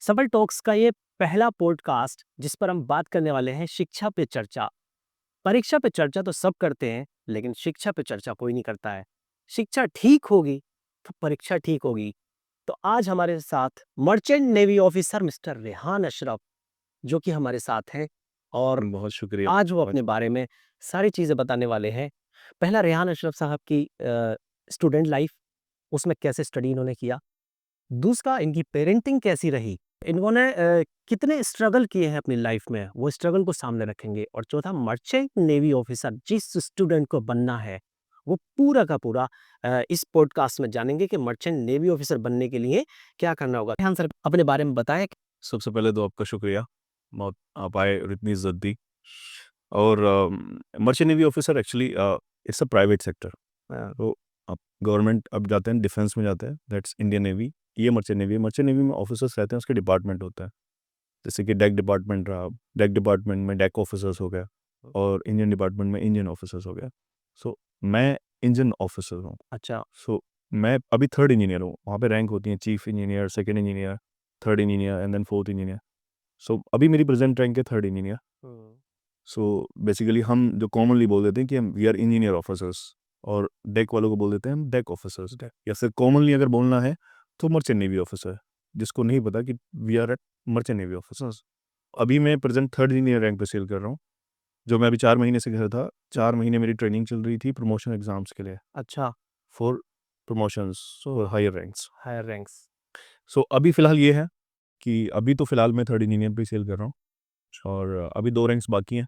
सबल टॉक्स का ये पहला पॉडकास्ट जिस पर हम बात करने वाले हैं शिक्षा पे चर्चा। परीक्षा पे चर्चा तो सब करते हैं, लेकिन शिक्षा पे चर्चा कोई नहीं करता है। शिक्षा ठीक होगी तो परीक्षा ठीक होगी। तो आज हमारे साथ merchant navy officer mister Rehan Ashraf जो कि हमारे साथ हैं और बहुत शुक्रिया। आज वो अपने बारे में सारी चीज़ें बताने वाले हैं। पहला रेहान अशरफ साहब की स्टूडेंट लाइफ, उसमें कैसे स्टडी इन्होंने किया। दूसरा, इनकी पेरेंटिंग कैसी रही, इन्होंने कितने स्ट्रगल किए हैं अपनी लाइफ में, वो स्ट्रगल को सामने रखेंगे। और चौथा, मर्चेंट नेवी ऑफिसर जिस स्टूडेंट को बनना है वो पूरा का पूरा इस पॉडकास्ट में जानेंगे कि मर्चेंट नेवी ऑफिसर बनने के लिए क्या करना होगा। रेहान सर, अपने बारे में बताएं। सबसे पहले तो आपका शुक्रिया, बहुत आप आए और इतनी इज़्ज़त दी। और merchant navy officer actually it's a private sector. तो आप गवर्नमेंट अब जाते हैं, डिफेंस में जाते हैं, दैट्स इंडियन नेवी। ये मर्चेंट नेवी है। मर्चेंट नेवी में ऑफिसर्स रहते हैं, उसके डिपार्टमेंट होता है। जैसे कि डेक डिपार्टमेंट रहा, डेक डिपार्टमेंट में डेक ऑफिसर्स हो गया और इंजन डिपार्टमेंट में इंजन ऑफिसर्स हो गया। सो मैं इंजन ऑफिसर हूँ। अच्छा। सो मैं अभी थर्ड इंजीनियर हूँ। वहाँ पे रैंक होती है chief engineer, second engineer, third engineer and then fourth engineer. So अभी मेरी प्रेजेंट रैंक है थर्ड इंजीनियर। सो बेसिकली हम जो कॉमनली बोल देते हैं कि हम वी आर इंजीनियर ऑफिसर्स, और डेक वालों को बोल देते हैं हम डेक ऑफिसर्स। या फिर कॉमनली अगर बोलना है तो मर्चेंट नेवी ऑफिसर, जिसको नहीं पता कि we are at merchant navy officers. अभी मैं प्रेजेंट थर्ड इंजीनियर रैंक पे सेल कर रहा हूँ। जो मैं अभी 4 महीने से घर था, 4 महीने मेरी ट्रेनिंग चल रही थी प्रमोशन एग्जाम्स के लिए, अच्छा। फॉर प्रमोशंस और higher ranks. Higher ranks. So अभी फ़िलहाल ये है कि अभी तो फ़िलहाल मैं थर्ड इंजीनियर पे सेल कर रहा हूँ और अभी 2 रैंक्स बाकी हैं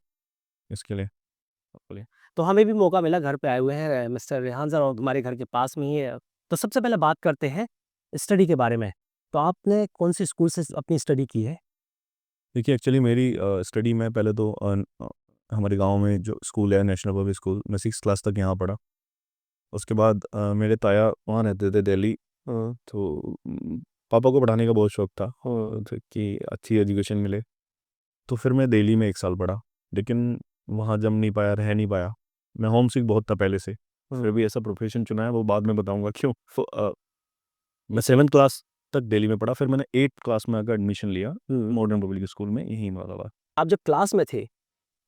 इसके लिए। बोलिए। तो हमें भी मौका मिला, घर पे आए हुए हैं मिस्टर रेहान सर और हमारे घर के पास में ही है। तो सबसे पहले बात करते हैं स्टडी के बारे में। तो आपने कौन सी स्कूल से अपनी स्टडी की है? देखिए एक्चुअली मेरी स्टडी में पहले तो हमारे गांव में जो स्कूल है नेशनल पब्लिक स्कूल, मैं 6 क्लास तक यहाँ पढ़ा। उसके बाद मेरे ताया वहाँ रहते थे दिल्ली। तो पापा को पढ़ाने का बहुत शौक था, तो कि अच्छी एजुकेशन मिले। तो फिर मैं दिल्ली में 1 साल पढ़ा, लेकिन वहाँ जम नहीं पाया, रह नहीं पाया। मैं होम सिक बहुत था पहले से। फिर भी ऐसा प्रोफेशन चुना है, वो बाद में बताऊंगा क्यों। मैं 7th क्लास तक दिल्ली में पढ़ा, फिर मैंने 8th क्लास में आकर एडमिशन लिया मॉडर्न पब्लिक स्कूल में, यही वाला। आप जब क्लास में थे,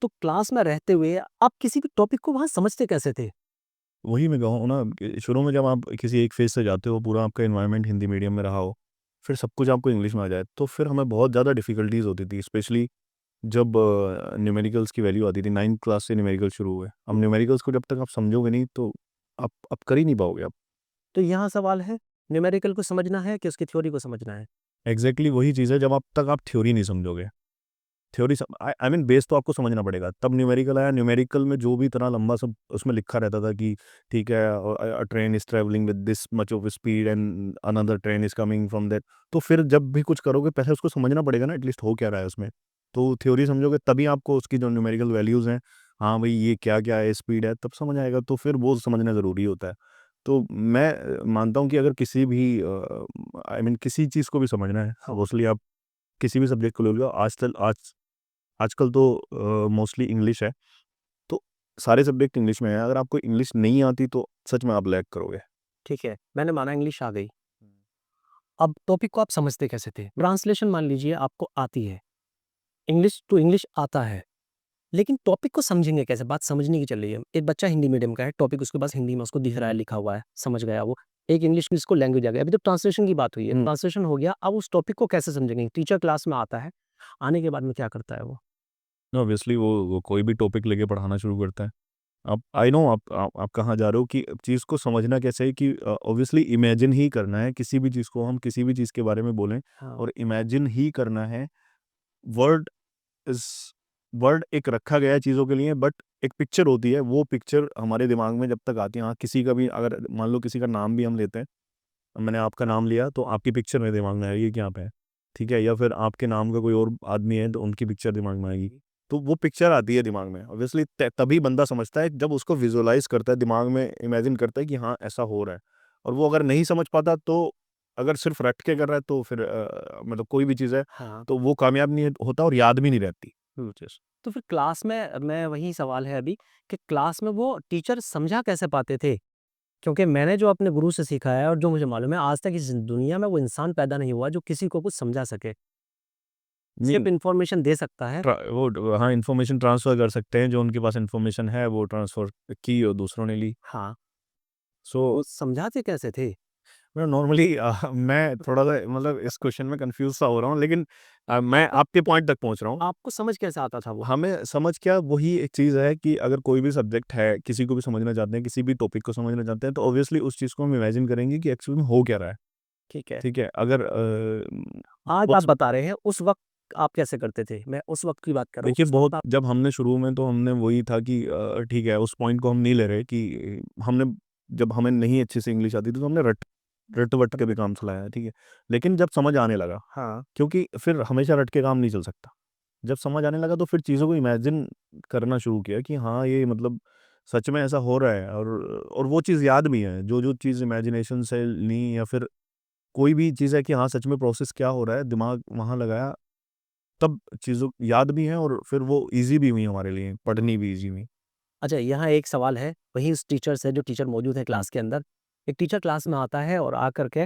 तो क्लास में रहते हुए आप किसी भी टॉपिक को वहाँ समझते कैसे थे? वही मैं कहूँ ना कि शुरू में जब आप किसी एक फेज़ से जाते हो, पूरा आपका एनवायरनमेंट हिंदी मीडियम में रहा हो, फिर सब कुछ आपको इंग्लिश में आ जाए, तो फिर हमें बहुत ज़्यादा डिफ़िकल्टीज़ होती थी। स्पेशली जब न्यूमेरिकल्स की वैल्यू आती थी, 9th क्लास से न्यूमेरिकल शुरू हुए। अब न्यूमेरिकल्स को जब तक आप समझोगे नहीं तो आप कर ही नहीं पाओगे आप। तो यहाँ सवाल है, न्यूमेरिकल को समझना है कि उसकी थ्योरी को समझना है? एग्ज़ैक्टली वही चीज़ है, जब आप तक आप थ्योरी नहीं समझोगे। Theory some I I mean base तो आपको समझना पड़ेगा। तब न्यूमेरिकल आया, न्यूमेरिकल में जो भी इतना लंबा सब उसमें लिखा रहता था कि ठीक है, अ train is travelling with this much of speed and another train is coming from that. तो फिर जब भी कुछ करोगे पहले उसको समझना पड़ेगा ना, एटलीस्ट हो क्या रहा है उसमें। तो थ्योरी समझोगे तभी आपको उसकी जो न्यूमेरिकल वैल्यूज़ हैं, हाँ भाई ये क्या-क्या है, स्पीड है, तब समझ आएगा। तो फिर वो समझना ज़रूरी होता है। तो मैं मानता हूँ कि अगर किसी भी आई मीन किसी चीज़ को भी समझना है, मोस्टली आप किसी भी सब्जेक्ट को ले लो, आजकल तो मोस्टली इंग्लिश है, तो सारे सब्जेक्ट इंग्लिश में हैं। अगर आपको इंग्लिश नहीं आती तो सच में आप लैग करोगे। ठीक है, मैंने माना इंग्लिश आ गई। अब टॉपिक को आप समझते कैसे थे? ट्रांसलेशन मान लीजिए आपको आती है, इंग्लिश टू इंग्लिश आता है, लेकिन टॉपिक को समझेंगे कैसे? बात समझने की चल रही है। एक बच्चा हिंदी मीडियम का है, टॉपिक उसके पास हिंदी में उसको दिख रहा है, लिखा हुआ है, समझ गया वो। एक इंग्लिश की उसको लैंग्वेज आ गई। अभी तो ट्रांसलेशन की बात हुई है, ट्रांसलेशन हो गया, अब उस टॉपिक को कैसे समझेंगे? टीचर क्लास में आता है, आने के बाद में क्या करता है वो? ऑब्वियसली वो कोई भी टॉपिक लेके पढ़ाना शुरू करता है। आप आई नो आप कहाँ जा रहे हो कि चीज़ को समझना कैसे है कि ऑब्वियसली इमेजिन ही करना है किसी भी चीज़ को, हम किसी भी चीज़ के बारे में बोलें हाँ। और इमेजिन ही करना है। वर्ड इज़ वर्ड एक रखा गया है चीज़ों के लिए, बट एक पिक्चर होती है, वो पिक्चर हमारे दिमाग में जब तक आती है, हाँ, किसी का भी अगर मान लो किसी का नाम भी हम लेते हैं, मैंने आपका नाम लिया तो आपकी पिक्चर मेरे दिमाग में आएगी कि यहाँ पे है, ठीक है? या फिर आपके नाम का कोई और आदमी है तो उनकी पिक्चर दिमाग में आएगी। तो वो पिक्चर आती है दिमाग में, ऑब्वियसली तभी बंदा समझता है जब उसको विजुअलाइज़ करता है, दिमाग में इमेजिन करता है कि हाँ, ऐसा हो रहा है। और वो अगर नहीं समझ पाता तो अगर सिर्फ़ रट के कर रहा है तो फिर मतलब कोई भी चीज़ है, हाँ। तो वो कामयाब नहीं होता और याद भी नहीं रहती वो चीज़। तो फिर क्लास में मैं वही सवाल है अभी कि क्लास में वो टीचर समझा कैसे पाते थे? क्योंकि मैंने जो अपने गुरु से सीखा है और जो मुझे मालूम है, आज तक इस दुनिया में वो इंसान पैदा नहीं हुआ जो किसी को कुछ समझा सके। नहीं सिर्फ इन्फॉर्मेशन दे सकता है। वो हाँ इन्फॉर्मेशन ट्रांसफ़र कर सकते हैं, जो उनके पास इन्फॉर्मेशन है वो ट्रांसफ़र की और दूसरों ने ली। हाँ, सो वो समझाते कैसे थे? मैं नॉर्मली मैं थोड़ा-सा मतलब इस क्वेश्चन में कन्फ्यूज़ सा हो रहा हूँ, लेकिन मैं आपको आपके पॉइंट तक पहुँच रहा हूँ। आपको समझ कैसे आता था वो? हमें समझ क्या वही एक चीज़ है कि अगर कोई भी सब्जेक्ट है, किसी को भी समझना चाहते हैं, किसी भी टॉपिक को समझना चाहते हैं, तो ऑब्वियसली उस चीज़ को हम इमेजिन करेंगे कि एक्चुअल में हो क्या रहा है, ठीक है। ठीक है? अगर आज आप पॉस बता रहे हैं, उस वक़्त आप कैसे करते थे? मैं उस वक़्त की बात कर रहा हूँ। देखिए उस वक़्त बहुत आप जब हमने शुरू में तो हमने वही था कि ठीक है, उस पॉइंट को हम नहीं ले रहे कि हमने जब हमें नहीं अच्छे से इंग्लिश आती थी, तो हमने रट-वट के भी काम चलाया है, ठीक है? लेकिन जब समझ आने लगा, हाँ, क्योंकि फिर हमेशा रट के काम नहीं चल सकता। जब समझ आने लगा तो फिर चीज़ों को इमेजिन करना शुरू किया कि हाँ, ये मतलब सच में ऐसा हो रहा है, और वो चीज़ याद भी है। जो-जो चीज़ इमेजिनेशन से ली या फिर कोई भी चीज़ है कि हाँ, सच में प्रोसेस क्या हो रहा है, दिमाग वहाँ लगाया, तब चीज़ों याद भी हैं और फिर वो ईज़ी भी हुई हमारे लिए, पढ़नी भी ईज़ी हुई। अच्छा यहाँ एक सवाल है, वही उस टीचर से जो टीचर मौजूद है हुँ। क्लास के अंदर। एक टीचर क्लास में आता है और आकर के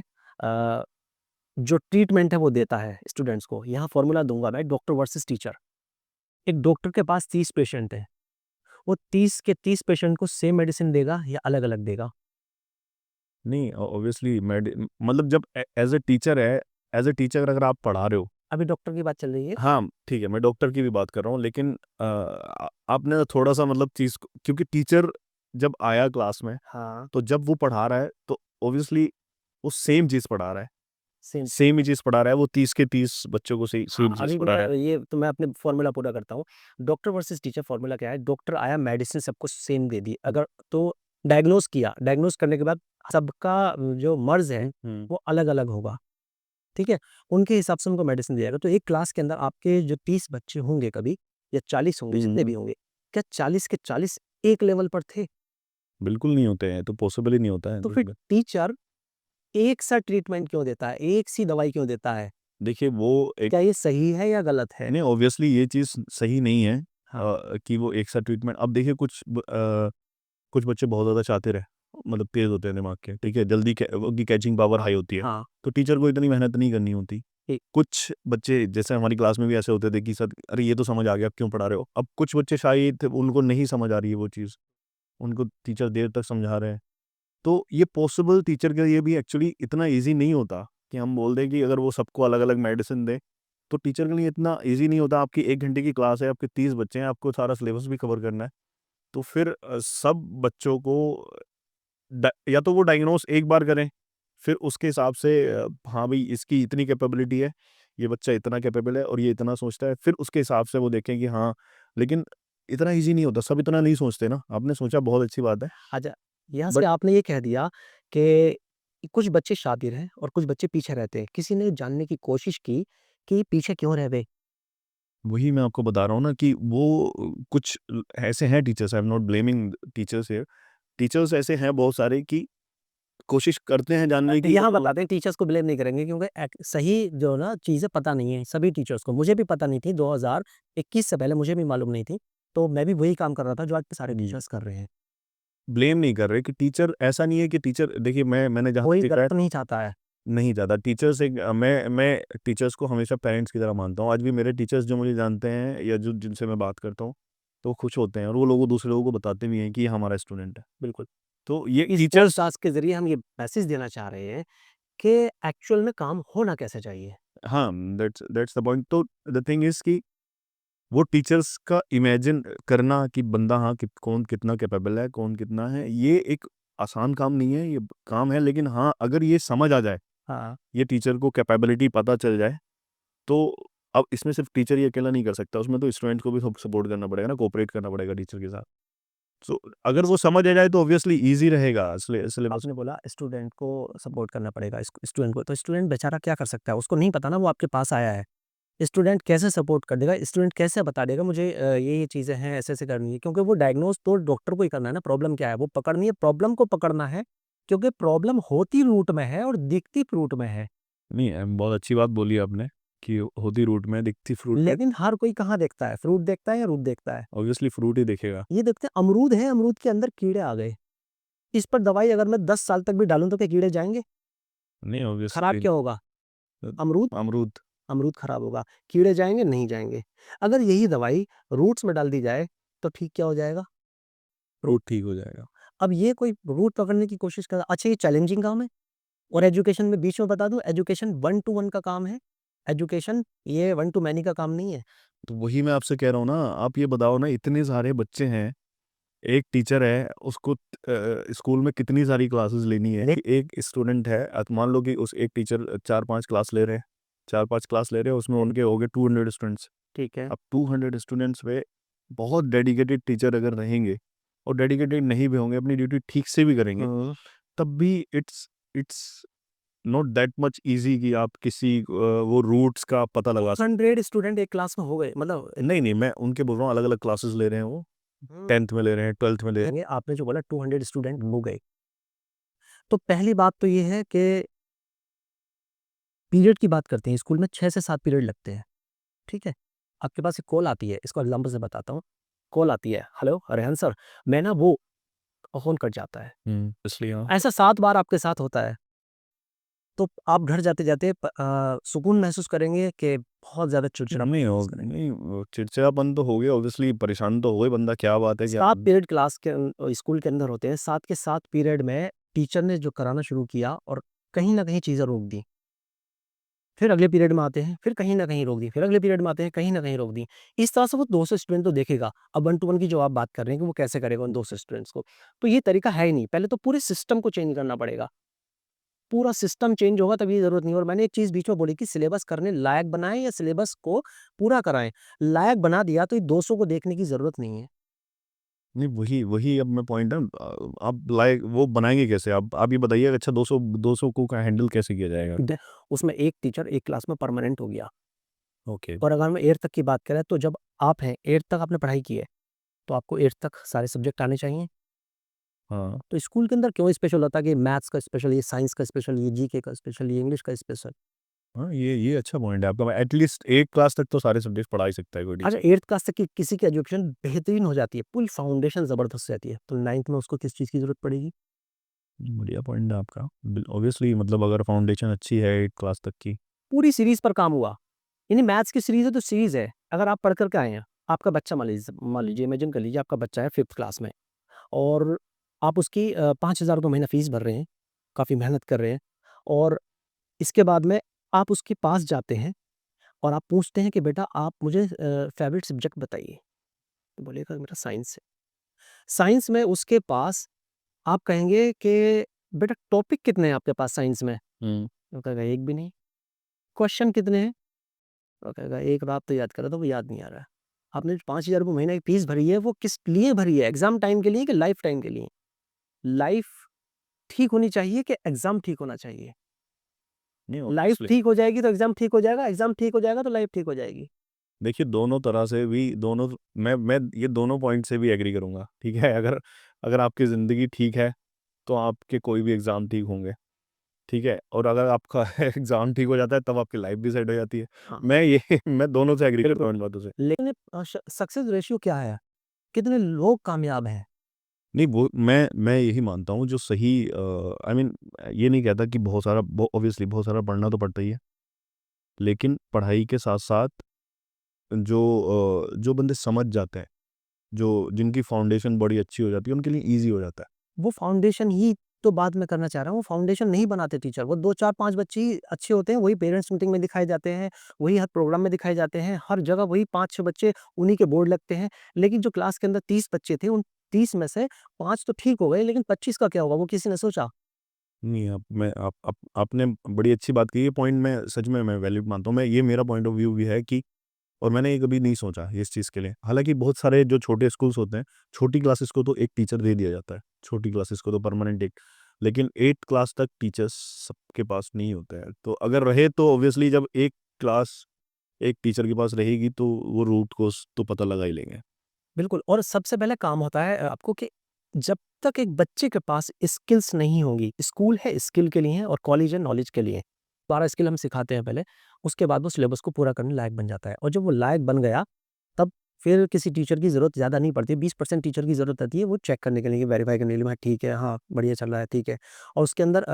जो ट्रीटमेंट है वो देता है स्टूडेंट्स को। यहाँ फ़ॉर्मूला दूँगा मैं डॉक्टर वर्सेस टीचर। एक डॉक्टर के पास 30 पेशेंट हैं, वो 30 के 30 पेशेंट को सेम मेडिसिन देगा या अलग-अलग देगा? नहीं ऑब्वियसली मतलब जब एज़ अ टीचर अगर आप पढ़ा रहे हो, अभी डॉक्टर की बात चल रही है। हाँ, ठीक है, मैं डॉक्टर की भी बात कर रहा हूँ, लेकिन आपने थोड़ा-सा मतलब चीज़ को, क्योंकि टीचर जब आया क्लास में, हाँ, तो जब वो पढ़ा रहा है, तो ऑब्वियसली वो सेम चीज़ पढ़ा रहा है। सेम सेम ही चीज़ पढ़ा रहा है, वो 30 के 30 बच्चों को हाँ, सेम चीज़ अभी पढ़ा रहा है। मैं अपने फ़ॉर्मूला पूरा करता हूँ। डॉक्टर वर्सेस टीचर फ़ॉर्मूला क्या है? डॉक्टर आया मेडिसिन सबको सेम दे दी। अगर तो डायग्नोज़ किया, डायग्नोज़ करने के बाद सबका जो मर्ज़ है, हुँ, वो अलग-अलग होगा, ठीक है? उनके हिसाब से उनको मेडिसिन दिया जाएगा। तो एक क्लास के अंदर आपके जो 30 बच्चे होंगे कभी या 40 होंगे, जितने भी हुँ। होंगे, क्या 40 के 40 एक लेवल पर थे? बिल्कुल नहीं होते हैं, तो पॉसिबल ही नहीं होता है। तो फिर टीचर एक सा ट्रीटमेंट क्यों देता है? एक सी दवाई क्यों देता है? देखिए वो एक क्या ये सही है या गलत है? नहीं ऑब्वियसली ये चीज़ सही नहीं है हाँ, कि वो एक साथ ट्रीटमेंट, अब देखिए कुछ बच्चे बहुत ज़्यादा शातिर हैं, मतलब तेज़ होते हैं दिमाग के, ठीक है? जल्दी उनकी कैचिंग पावर हाई होती है, हाँ, तो टीचर को इतनी मेहनत नहीं करनी होती। ठीक। कुछ बच्चे जैसे हमारी क्लास में भी ऐसे होते थे कि सर अरे ये तो समझ आ गया, अब क्यों पढ़ा रहे हो? अब कुछ बच्चे शाय थे, उनको नहीं समझ आ रही है वो चीज़, उनको टीचर देर तक समझा रहे हैं। तो ये पॉसिबल टीचर के लिए भी एक्चुअली इतना ईज़ी नहीं होता कि हम बोल दें कि अगर वो सबको अलग-अलग मेडिसिन दें, तो टीचर के लिए इतना ईज़ी नहीं होता। आपकी 1 घंटे की क्लास है, आपके 30 बच्चे हैं, आपको सारा सिलेबस भी कवर करना है। तो फिर सब बच्चों को या तो वो डायग्नोज़ एक बार करें, फिर उसके हिसाब से हाँ भाई इसकी इतनी कैपेबिलिटी है, ये बच्चा इतना कैपेबल है और ये इतना सोचता है, फिर उसके हिसाब से वो देखें कि हाँ, लेकिन इतना ईज़ी नहीं होता, सब इतना नहीं सोचते ना। आपने सोचा बहुत अच्छी बात है, अच्छा, यहाँ से बट आपने ये कह दिया कि कुछ बच्चे शातिर हैं और कुछ बच्चे पीछे रहते हैं। किसी ने जानने की कोशिश की कि पीछे क्यों रह गए? वही मैं आपको बता रहा हूँ ना कि वो कुछ ऐसे हैं teachers, I am not blaming teachers here. Teachers ऐसे हैं बहुत सारे कि कोशिश करते हैं जानने की यहाँ और बताते हैं टीचर्स को ब्लेम नहीं करेंगे क्योंकि सही जो ना चीज़ें पता नहीं है सभी टीचर्स को। मुझे भी पता नहीं थी 2021 से पहले मुझे भी मालूम नहीं थी। तो मैं भी वही काम कर रहा था जो आज के सारे टीचर्स कर रहे हैं। ब्लेम नहीं कर रहे कि टीचर ऐसा नहीं है कि टीचर देखिए मैंने जहाँ तक कोई देखा है गलत नहीं चाहता है। नहीं ज़्यादा टीचर्स मैं टीचर्स को हमेशा पेरेंट्स की तरह मानता हूँ। आज भी मेरे टीचर्स जो मुझे जानते हैं या जो जिनसे मैं बात करता हूँ, तो वो खुश होते हैं और वो लोग दूसरे लोगों को बताते भी हैं कि ये हमारा स्टूडेंट है। बिल्कुल। तो ये इस टीचर्स पॉडकास्ट के ज़रिए हम ये मैसेज देना चाह रहे हैं कि एक्चुअल में काम होना कैसे चाहिए। हाँ, दैट्स द पॉइंट। तो द थिंग इज़ कि वो टीचर्स का इमेजिन करना कि बंदा हाँ, कौन कितना कैपेबल है, कौन कितना है, ये एक आसान काम नहीं है, ये काम है, लेकिन हाँ, अगर ये समझ आ जाए, हाँ। ये टीचर को कैपेबिलिटी पता चल जाए, तो अब इसमें सिर्फ़ टीचर ही अकेला नहीं कर सकता, उसमें तो स्टूडेंट को भी सब सपोर्ट करना पड़ेगा ना, कोऑपरेट करना पड़ेगा टीचर के साथ। सो अगर वो समझ आ जाए तो ऑब्वियसली ईज़ी रहेगा सिलेबस। आपने बोला स्टूडेंट को सपोर्ट करना पड़ेगा स्टूडेंट को, तो स्टूडेंट बेचारा क्या कर सकता है? उसको नहीं पता ना वो आपके पास आया है। स्टूडेंट कैसे सपोर्ट कर देगा? स्टूडेंट कैसे बता देगा मुझे ये चीज़ें हैं, ऐसे-ऐसे करनी है? क्योंकि वो डायग्नोज़ तो डॉक्टर को ही करना है ना, प्रॉब्लम क्या है? वो पकड़नी है, प्रॉब्लम को पकड़ना है, क्योंकि प्रॉब्लम होती रूट में है और दिखती फ्रूट में है। नहीं बहुत अच्छी बात बोली आपने कि होती रूट में, दिखती फ्रूट में, लेकिन हर कोई कहाँ देखता है? फ्रूट देखता है या रूट देखता है? ऑब्वियसली फ्रूट ही दिखेगा। ये देखते हैं अमरूद है, अमरूद के अंदर कीड़े आ गए। इस पर दवाई अगर मैं 10 साल तक भी डालूँ तो क्या कीड़े जाएँगे? नहीं खराब ऑब्वियसली क्यों होगा? अमरूद अमरूद अमरूद खराब होगा, कीड़े जाएंगे नहीं जाएंगे। अगर यही दवाई रूट्स में डाल दी जाए तो ठीक क्या हो जाएगा? रूट ठीक हो जाएगा। अब ये कोई रूट पकड़ने की कोशिश कर, अच्छा ये चैलेंजिंग काम है। और एजुकेशन में बीच में बता दूं, एजुकेशन 1 to 1 का काम है। एजुकेशन ये 1 to many का काम नहीं है। तो वही मैं आपसे कह रहा हूँ ना, आप ये बताओ ना, इतने सारे बच्चे हैं, एक टीचर है, उसको स्कूल में कितनी सारी क्लासेस लेनी है। एक स्टूडेंट है, मान लो कि उस एक टीचर 4-5 क्लास ले रहे हैं, 4-5 क्लास ले रहे हैं, उसमें उनके हो गए 200 स्टूडेंट्स। ठीक है। अब 200 स्टूडेंट्स पे बहुत डेडिकेटेड टीचर अगर रहेंगे, और डेडिकेटेड नहीं भी होंगे, अपनी ड्यूटी ठीक से भी करेंगे, तब भी it's not that much easy कि आप किसी वो रूट्स का पता लगा 100 स्टूडेंट एक क्लास में हो गए, मतलब नहीं, मैं उनके बोल रहा हूँ, अलग अलग क्लासेस ले रहे हैं वो, 10th में ले रहे हैं, 12th में ले रहे हैं। आपने जो बोला 200 स्टूडेंट हो गए, तो पहली बात तो ये है कि पीरियड की बात करते हैं, स्कूल में 6 से 7 पीरियड लगते हैं। ठीक है, आपके पास एक कॉल आती है, इसको एग्जाम्पल से बताता हूँ। कॉल आती है, हेलो रेहान सर, मैं ना वो, फोन कट जाता है। इसलिए हाँ। ऐसा 7 बार आपके साथ होता है, तो आप घर जाते जाते सुकून महसूस करेंगे कि बहुत ज्यादा चिड़चिड़ा नहीं हो नहीं वो चिड़चिड़ापन तो हो गया, ऑब्वियसली परेशान तो हो गए बंदा, क्या बात है कि 7 पीरियड क्लास के स्कूल के अंदर होते हैं, 7 के 7 पीरियड में टीचर ने जो कराना शुरू किया और कहीं ना कहीं चीजें रोक दी, फिर अगले पीरियड में आते हैं, फिर कहीं न कहीं रोक दी, फिर अगले पीरियड में आते हैं, कहीं न कहीं रोक दी। इस तरह से वो 200 स्टूडेंट तो देखेगा। अब 1 टू 1 की जो आप बात कर रहे हैं कि वो कैसे करेगा उन 200 स्टूडेंट्स को, तो ये तरीका है ही नहीं। पहले तो पूरे सिस्टम को चेंज करना पड़ेगा। पूरा सिस्टम चेंज होगा तभी ये ज़रूरत नहीं है। और मैंने एक चीज़ बीच में बोली कि सिलेबस करने लायक बनाएँ या सिलेबस को पूरा कराएँ। लायक बना दिया तो ये 200 को देखने की ज़रूरत नहीं है। नहीं, वही वही अब मैं पॉइंट है, आप लाइक वो बनाएंगे कैसे? आप ये बताइए, अच्छा 200 को का हैंडल कैसे किया जाएगा? ड उसमें एक टीचर एक क्लास में परमानेंट हो गया। ओके। और अगर हम 8th तक की बात करें तो जब आप हैं 8th तक आपने पढ़ाई की है, तो आपको 8th तक सारे सब्जेक्ट आने चाहिए। हाँ। तो स्कूल के अंदर क्यों स्पेशल होता है कि मैथ्स का स्पेशल, ये साइंस का स्पेशल, ये जीके का स्पेशल, ये इंग्लिश का स्पेशल। हाँ, ये अच्छा पॉइंट है आपका, एटलीस्ट एक क्लास तक तो सारे सब्जेक्ट पढ़ा ही सकता है कोई अच्छा टीचर। 8th क्लास तक की किसी की एजुकेशन बेहतरीन हो जाती है, पूरी फाउंडेशन ज़बरदस्त रहती है, तो 9th में उसको किस चीज़ की ज़रूरत पड़ेगी? बढ़िया पॉइंट है आपका। ऑब्वियसली मतलब अगर फाउंडेशन अच्छी है 8 क्लास तक की। पूरी सीरीज़ पर काम हुआ। यानी मैथ्स की सीरीज़ है तो सीरीज़ है। अगर आप पढ़ कर के आए हैं, आपका बच्चा मान लीजिए इमेजिन कर लीजिए आपका बच्चा है 5th क्लास में और आप उसकी 5,000 रुपए महीना फ़ीस भर रहे हैं, काफ़ी मेहनत कर रहे हैं और इसके बाद में आप उसके पास जाते हैं और आप पूछते हैं कि बेटा आप मुझे फ़ेवरेट सब्जेक्ट बताइए। तो बोलेगा मेरा साइंस है। साइंस में उसके पास आप कहेंगे कि बेटा टॉपिक कितने हैं आपके पास साइंस में? हुँ। वो कहेगा एक भी नहीं। क्वेश्चन कितने हैं? वो कहेगा एक रात तो याद करा था वो याद नहीं आ रहा है। आपने जो 5,000 रुपए महीने की फीस भरी है वो किस लिए भरी है? एग्ज़ाम टाइम के लिए कि लाइफ टाइम के लिए? लाइफ ठीक होनी चाहिए कि एग्ज़ाम ठीक होना चाहिए? नहीं लाइफ ऑब्वियसली। ठीक हो जाएगी तो एग्ज़ाम ठीक हो जाएगा, एग्ज़ाम ठीक हो जाएगा तो लाइफ ठीक हो जाएगी। देखिए, दोनों तरह से भी, दोनों मैं ये दोनों पॉइंट से भी एग्री करूँगा, ठीक है? अगर अगर आपकी ज़िंदगी ठीक है, तो आपके कोई भी एग्ज़ाम ठीक होंगे, ठीक है? और अगर आपका एग्ज़ाम ठीक हो जाता है, तब आपकी लाइफ़ भी सेट हो जाती है। हाँ। मैं दोनों से एग्री करता हूँ इन बातों से। लेकिन सक्सेस रेशियो क्या है? कितने लोग कामयाब हैं? नहीं, वो मैं यही मानता हूँ, जो सही आई मीन ये नहीं कहता कि बहुत सारा ऑब्वियसली बहुत सारा पढ़ना तो पड़ता ही है, लेकिन पढ़ाई के साथ-साथ जो बंदे समझ जाते हैं, जो जिनकी फाउंडेशन बड़ी अच्छी हो जाती है, उनके लिए ईज़ी हो जाता है। वो फाउंडेशन ही तो बात मैं करना चाह रहा हूँ, वो फाउंडेशन नहीं बनाते टीचर, वो 2, 4, 5 बच्चे ही अच्छे होते हैं, वही पेरेंट्स मीटिंग में दिखाए जाते हैं, वही हर प्रोग्राम में दिखाए जाते हैं, हर जगह वही 5-6 बच्चे उन्हीं के बोर्ड लगते हैं। लेकिन जो क्लास के अंदर 30 बच्चे थे, उन 30 में से 5 तो ठीक हो गए, लेकिन 25 का क्या होगा, वो किसी ने सोचा? नहीं, आपने बड़ी अच्छी बात की, ये पॉइंट मैं सच में मैं वैलिड मानता हूँ। मैं ये मेरा पॉइंट ऑफ व्यू भी है कि, और मैंने ये कभी नहीं सोचा इस चीज़ के लिए। हालाँकि बहुत सारे जो छोटे स्कूल्स होते हैं, छोटी क्लासेस को तो एक टीचर दे दिया जाता है, छोटी क्लासेस को तो परमानेंट एक, लेकिन 8th क्लास तक टीचर्स सबके पास नहीं होता है। तो अगर रहे तो ऑब्वियसली जब एक क्लास एक टीचर के पास रहेगी, तो वो रूट कॉज़ तो पता लगा ही लेंगे। बिल्कुल। और सबसे पहले काम होता है आपको कि जब तक एक बच्चे के पास स्किल्स नहीं होंगी, स्कूल है स्किल के लिए है और कॉलेज है नॉलेज के लिए। 12 स्किल हम सिखाते हैं पहले, उसके बाद वो सिलेबस को पूरा करने लायक बन जाता है और जब वो लायक बन गया, तब फिर किसी टीचर की ज़रूरत ज़्यादा नहीं पड़ती, 20% टीचर की ज़रूरत होती है वो चेक करने के लिए, वेरीफ़ाई करने के लिए, हाँ ठीक है, हाँ बढ़िया चल रहा है, ठीक है। और उसके अंदर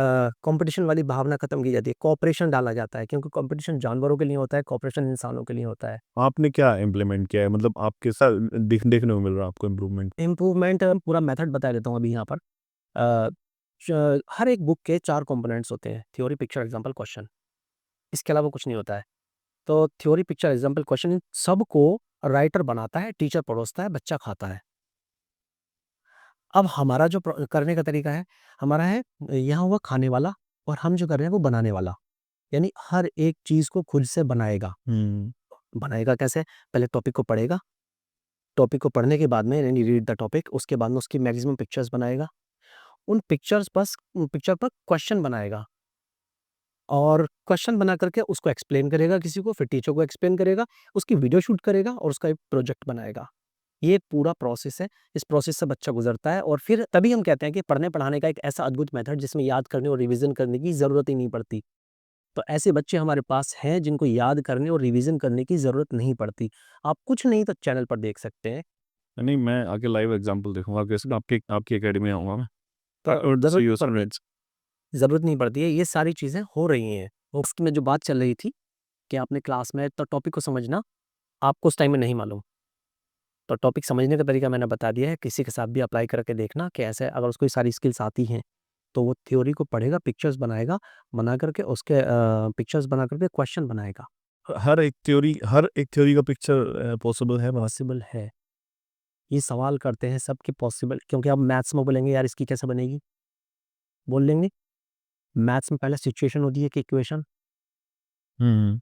कॉम्पिटिशन वाली भावना खत्म की जाती है, कोऑपरेशन डाला जाता है, क्योंकि कॉम्पिटिशन जानवरों के लिए होता है, कोऑपरेशन इंसानों के लिए होता है। आपने क्या इम्प्लीमेंट किया है? मतलब आप कैसा देखने को मिल रहा है आपको इम्प्रूवमेंट? इम्प्रूवमेंट पूरा मेथड बता देता हूँ अभी यहाँ पर। अ, हर एक बुक के 4 कंपोनेंट्स होते हैं, थ्योरी, पिक्चर, एग्जाम्पल, क्वेश्चन। इसके अलावा कुछ नहीं होता है। तो थ्योरी, पिक्चर, एग्जाम्पल, क्वेश्चन, इन सबको राइटर बनाता है, टीचर परोसता है, बच्चा खाता है। अब हमारा जो करने का तरीका है, हमारा है यहाँ हुआ खाने वाला, और हम जो कर रहे हैं वो बनाने वाला। यानी हर एक चीज़ को खुद से बनाएगा। बनाएगा कैसे? पहले टॉपिक को पढ़ेगा, टॉपिक को पढ़ने के बाद में यानी रीड द टॉपिक, उसके बाद में उसकी मैक्सिमम पिक्चर्स बनाएगा। उन पिक्चर पर क्वेश्चन बनाएगा, और क्वेश्चन बना करके उसको एक्सप्लेन करेगा किसी को, फिर टीचर को एक्सप्लेन करेगा, उसकी वीडियो शूट करेगा और उसका एक प्रोजेक्ट बनाएगा। ये एक पूरा प्रोसेस है, इस प्रोसेस से बच्चा गुज़रता है, और फिर तभी हम कहते हैं कि पढ़ने-पढ़ाने का एक ऐसा अद्भुत मेथड जिसमें याद करने और रिवीज़न करने की ज़रूरत ही नहीं पड़ती। तो ऐसे बच्चे हमारे पास हैं जिनको याद करने और रिवीज़न करने की ज़रूरत नहीं पड़ती। आप कुछ नहीं तो चैनल पर देख सकते हैं। नहीं, मैं आके लाइव एग्ज़ाम्पल देखूँगा, कैसे आपकी अकेडमी आऊँगा मैं। सी ज़रूरत यू पर स्टूडेंट्स। ज़रूरत नहीं पड़ती है, ये सारी चीज़ें हो रही हैं। उसकी में जो बात चल रही थी कि आपने क्लास में तो टॉपिक को समझना आपको उस टाइम में नहीं मालूम। तो टॉपिक समझने का तरीका मैंने बता दिया है, किसी के साथ भी अप्लाई करके देखना कि ऐसे अगर उसको ये सारी स्किल्स आती हैं, तो वो थ्योरी को पढ़ेगा, पिक्चर्स बनाएगा, बना करके उसके पिक्चर्स बना करके क्वेश्चन बनाएगा। हर एक थ्योरी का पिक्चर पॉसिबल है बना। पॉसिबल है। ये सवाल करते हैं सबके पॉसिबल, क्योंकि आप मैथ्स में बोलेंगे यार इसकी कैसे बनेगी? बोल लेंगे। मैथ्स में पहले सिचुएशन होती है कि इक्वेशन, हुँ।